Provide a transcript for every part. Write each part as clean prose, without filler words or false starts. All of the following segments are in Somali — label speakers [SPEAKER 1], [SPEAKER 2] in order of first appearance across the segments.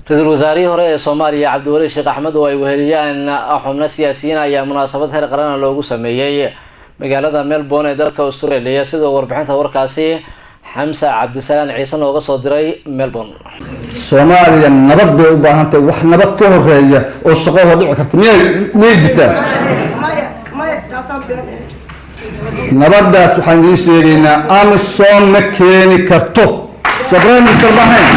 [SPEAKER 1] رئيس الوزراء هوري Soomaaliya Cabdiwali Sheekh Axmed oo ay weheliyaan xubno siyaasiyiin ayaa munaasabad heer qaran loogu sameeyay magaalada Melbourne ee dalka Australia sidoo warbixinta warkaasi Xamsa Cabdisalaan Ciise nooga soo diray Melbourne.
[SPEAKER 2] Soomaaliya nabad bay u baahan tahay wax nabad ka horeeya oo shaqada dhici karta miyay jirtaa nabadaas waxaan idin sheegaynaa Amazon ma keeni karto sabraan isarbahayn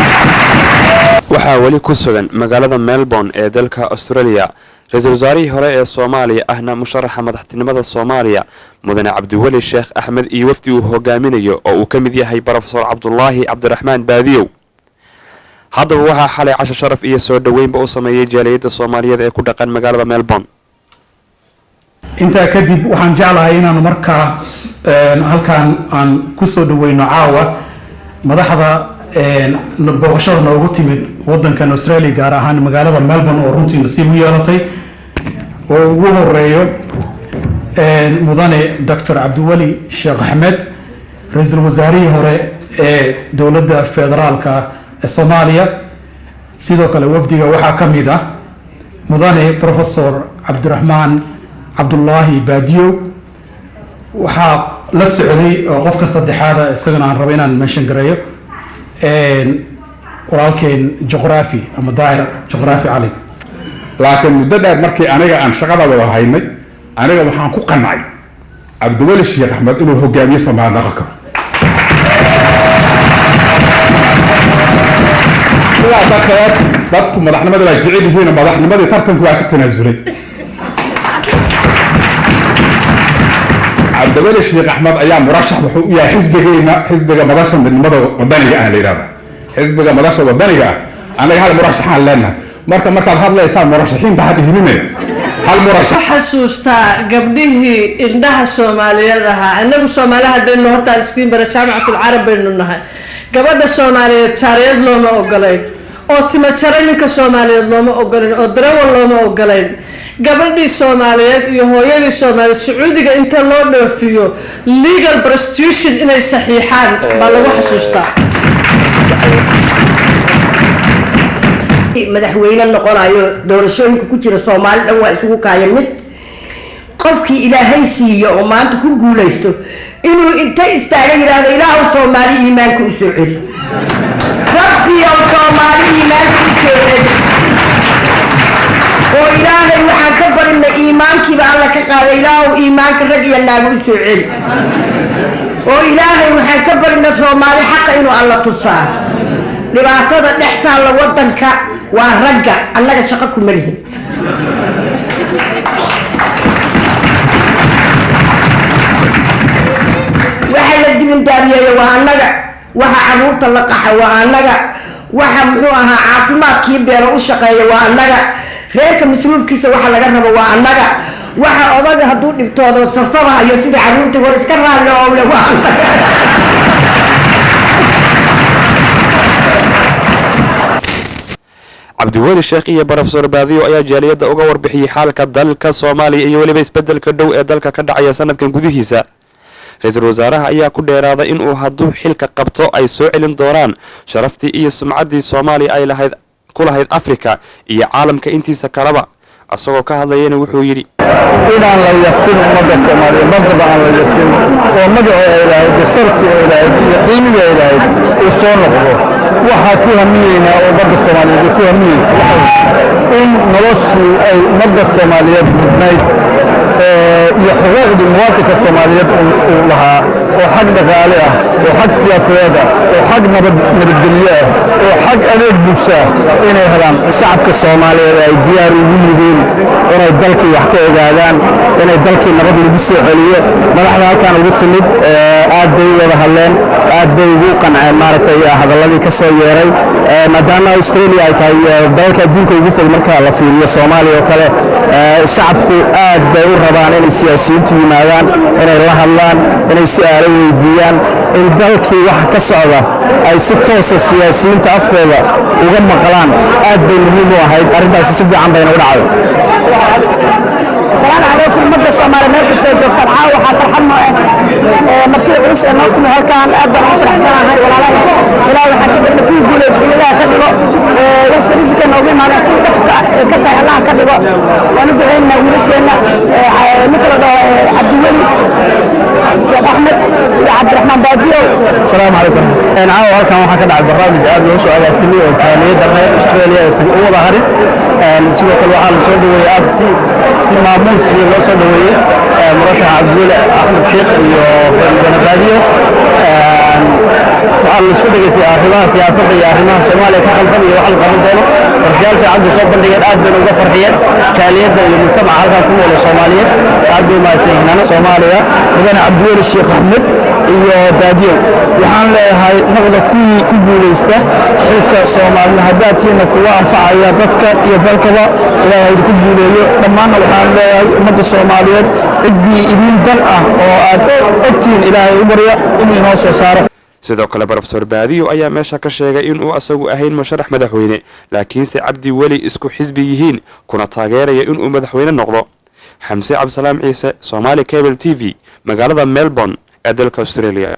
[SPEAKER 3] waxaa wali ku sugan magaalada Melbourne ee dalka Australia رئيس الوزراء هوري Soomaaliya ahna musharaxa madaxtinimada Soomaaliya mudane Cabdiwali Sheekh Axmed iyo wafdi uu hogaaminayo oo uu kamid yahay Professor Cabdullaahi Cabdiraxmaan Baadiyow haddaba waxaa xalay casho sharaf iyo soo dhaweynba u sameeyay jaaliyada Soomaaliyeed ee ku dhaqan magaalada Melbourne
[SPEAKER 4] inta kadib waxaan jeclahay inaan markaas halkaan aan ku soo dhaweyno caawa madaxda booqashada noogu timid wadankan Australia gaar ahaan magaalada Melbourne oo runtii nasiib u yeelatay oo ugu horeeyo mudane Dr. Cabdiwali Sheekh Axmed ra'iisul wasaarihii hore ee dawladda federaalka ee Soomaaliya sidoo kale wafdiga waxaa kamid ah mudane Professor Cabdiraxmaan Cabdullaahi Baadiyow waxaa la socday qofka saddexaad isagana aan rabo inaan mention gareeyo walaalkeen juqraafi ama daahir juqraafi cali
[SPEAKER 5] laakiin muddo dheer markii aniga aan shaqada wada haynay aniga waxaan ku qancay Cabdiwali Sheekh Axmed inuu hogaamiye Soomaaliya dhaqanka sidaa dadku madaxnimada waa jecel yihiin madaxnimadii tartanku waa ka tanaasulay Cabdiwali Sheekh Axmed ayaa murashax wuxuu u yahay xisbiga madasha midnimada wadaniga ah leeyahay xisbiga madasha wadaniga anaga hal murashaxan leenahay markaad hadlaysaan murashaxiinta hadhiinine hal murashax
[SPEAKER 6] xasuusta gabdhihii indhaha Soomaaliyeed ahaa anagu Soomaaliya hadaynu horta iskiin bara jaamacatul Arab baynu nahay gabadha Soomaaliyeed jaariyad looma ogolayn oo tima jaranka Soomaaliyeed looma ogolayn oo darawal looma ogolayn gabadhii Soomaaliyeed iyo hooyadii Soomaaliyeed Sacuudiga inta loo dhoofiyo legal prostitution inay saxiixaan baa lagu xasuustaa
[SPEAKER 7] madaxweyne noqonayo doorashooyinka ku jira Soomaaliya dhan waa isugu kaaya mid qofkii Ilaahay siiyo oo maanta ku guuleysto inuu inta istaaga yiraahdo Ilaahu Soomaali iimaanka u soo celi rabbi oo Soomaali iimaanka u soo celi oo Ilaahay waxaan ka barinay iimaankiiba alla ka qaaday Ilaahu iimaanka rag iyo naago u soo celi oo Ilaahay waxaan ka barinay Soomaali xaq inuu alla tusaa dhibaatada dhextaa la wadanka waa ragga annaga shaqo ku malihin waxa la dibin daabiyay waa annaga waxa caruurta la qaxa waa annaga waxa muxuu ahaa caafimaadkii beero u shaqeeya waa annaga reerka masruufkiisa waxa laga rabo waa annaga waxa odaga hadduu dhibtoodo sasabahayo sida caruurta hore iska raali oo le waa
[SPEAKER 3] Cabdiwali Sheekh iyo Professor Baadiyow ayaa jaaliyada uga warbixiyay xaalka dalka Soomaaliya iyo waliba isbedelka dhow ee dalka ka dhacaya sanadkan gudihiisa Ra'iisul Wasaaraha ayaa ku dheeraaday in uu hadduu xilka qabto ay soo celin doonaan sharaftii iyo sumcaddii Soomaaliya ay lahayd Afrika iyo caalamka intiisa kaleba asagoo ka hadlayna wuxuu yiri
[SPEAKER 2] inaan la yasin ummadda Soomaaliya marba aan la yasin oo magaceeda ilaahay sharaftii ilaahay iyo qiimiga ilaahay uu soo noqdo waxa ku hamiyeyna oo ummadda Soomaaliyeed ku hamiyeysa in noloshii ay ummadda Soomaaliyeed mudnayd iyo xuquuqda muwaadinka Soomaaliyeed uu lahaa oo xaq dhaqaale ah oo xaq siyaasadeed ah oo xaq nabadgelyo ah oo xaq adeeg bulsho inay helaan shacabka Soomaaliyeed ay diyaar u yihiin inay dalkii wax ka ogaadaan inay dalkii nabad lagu soo celiyo madaxda halkaan ugu timid aad bay wada hadleen aad bay ugu qanceen maaragtay hadaladii ka soo yeeray maadaama Australia ay tahay dalka adduunka ugu fog marka la fiiriyo Soomaaliya oo kale shacabku aad bay u rabaan inay siyaasiyiintu yimaadaan inay la hadlaan inay su'aalo weydiiyaan in dalkii wax ka socda ay si toos ah siyaasiyiinta afkooda uga maqlaan aad bay muhiim u ahayd arrintaas si fiican bayna u dhacday
[SPEAKER 7] السلام عليكم مدة سومالي مركز توجه فرحة وحفرحة مرتي عروس نوتي هالكان أبدا فرح سنة هاي ولا لا ولا حكي بأن كل جولة استيلا كذا بس رزق noogu imaadeen kuwii dhabka ka tahay allah ka dhigo waanu duceynaa wiilasheena ninka la dhaho cabdiweli sheekh axmed iyo cabdiraxmaan baadiyow.
[SPEAKER 2] asalaamu calaykum. caawa halkan waxaa ka dhacay barnaamij aad loo soo agaasimay oo kaaliyada reer Australia aysan u wada harin. sidoo kale waxaa la soo dhaweeyay aad si maamuus loo soo dhaweeyay murashax cabdiweli axmed sheekh iyo baadiyo. waxaa la isku dhageysay arrimaha siyaasadda iyo arrimaha Soomaaliya ka qalban iyo waxa la qaban doono. warshayaal fiican bay soo bandhigeen, aad bay uga farxiyeen kaaliyada iyo mujtamaca halkan ku nool Soomaaliyeed. aad bay mahadsanyihiin Soomaaliya mudane cabdiweli sheekh axmed iyo baadiyo. waxaan leeyahay naqda kuwii ku guuleysta xilka Soomaaliya haddaatiina kuwa anfacaya dadka iyo dalkaba ilaahay ku guuleeyo. dhammaanna waxaan leeyahay ummadda Soomaaliyeed ciddii idin dan ah oo aad ogtiin ilaahay u barya inuu inoo soo saaro.
[SPEAKER 3] sidoo kale Professor Baadiyo ayaa meesha ka sheegay in uu asagu ahayn musharax madaxweyne laakiinse Cabdi Weli isku xisbi yihiin kuna taageeraya in uu madaxweyne noqdo. Xamse Cabdisalaam Ciise, Somali Cable TV, magaalada Melbourne ee dalka Australia.